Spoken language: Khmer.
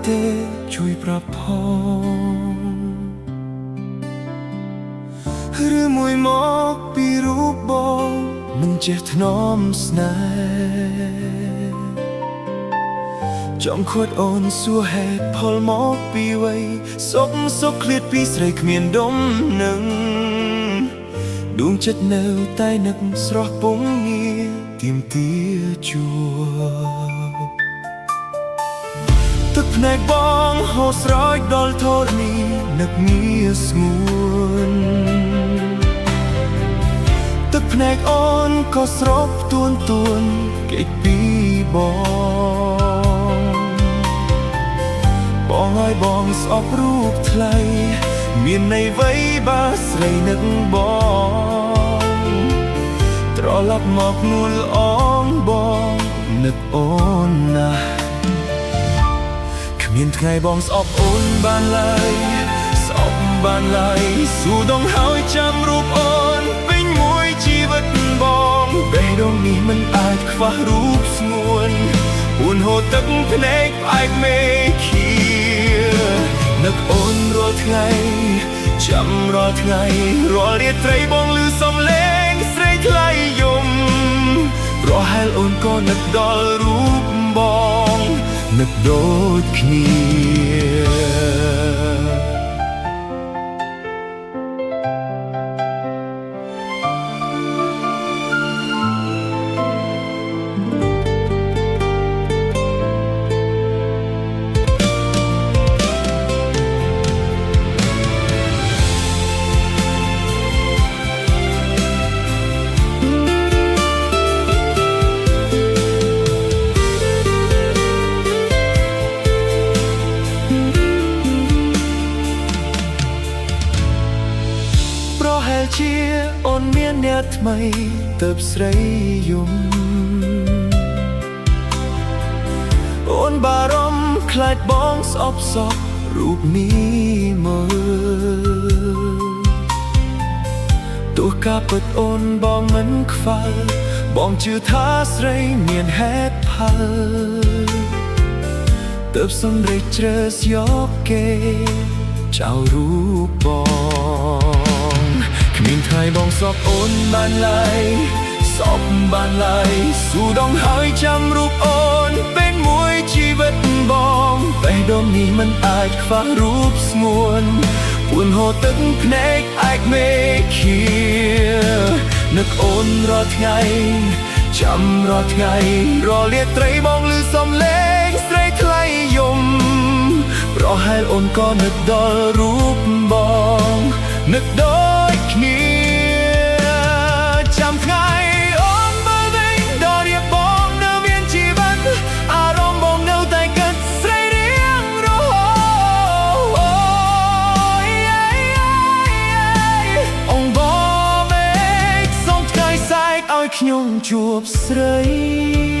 ទេជួយប្រាប់ផងឬមួយមកពីរូបបងមិនចេះថ្នមស្នេហ៍ចង់ខួតអូនសួរហេតុផលមកពីវ័យសុកឃ្លាតពីស្រីគ្មានដុំនឹងដួងចិត្តនៅតែនឹកស្រស់ពងងារទាមទារជួបទឹកភ្នែកបងហូរស្រោចដល់ធរណីនឹកងារស្ងួនទឹកភ្នែកអូនក៏ស្រោបទួនគេចពីបងឲ្យបងស្អប់រូបថ្លៃមានន័យអ្វីបើស្រីនឹកបងត្រឡប់មកនួលអងបងនឹកអូនណាស់គ្មានថ្ងៃបងស្អប់អូនបានឡើយស្អប់បានឡើយស៊ូដងហើយចាំរូបអូនពេញមួយជីវិតបងបេះដូងនេះមិនអាចខ្វះរូបស្ងួនហួនហូរទឹកភ្នែកផ្អែកមេឃីនឹកអូនរាល់ថ្ងៃចាំរាល់ថ្ងៃរាល់រាត្រីបងឮសំឡេងស្រីថ្លៃយំប្រហែលអូនក៏នឹកដល់រូបបងនឹកដូចគ្នាជាអូនមានអ្នកថ្មីទៅស្រីយំអូនបារម្ភខ្លាចបងស្អប់សក់រូបនេះមើលទោះការពិតអូនបងមិនខ្វល់បងជឿថាស្រីមានហេតុផលទើបសម្រេចជ្រើសយកគេចោលរូបបងគ្មានថ្ងៃបងសក់អូនបានឡើយសក់បានឡើយស៊ូដងហើយចាំរូបអូនเป็นមួយជីវិតបងបេះដូងនេះមិនអាចខ្វះរូបស្ងួនពួនហូរទឹកភ្នែកឯកមេឃីនឹកអូនរាល់ថ្ងៃចាំរាល់ថ្ងៃរាល់រាត្រីបងឮសំឡេងស្រីថ្លៃយំប្រហែលអូនក៏នឹកដល់រូបបងនឹកដូចគ្នាចាំថ្ងៃអូនមើលវិញដល់រៀបបងនៅមានជីវិតអារម្មណ៍បងនៅតែគិតស្រីរៀងរហូតអងបងមេឃសូមថ្ងៃសែកឲ្យខ្ញុំជួបស្រី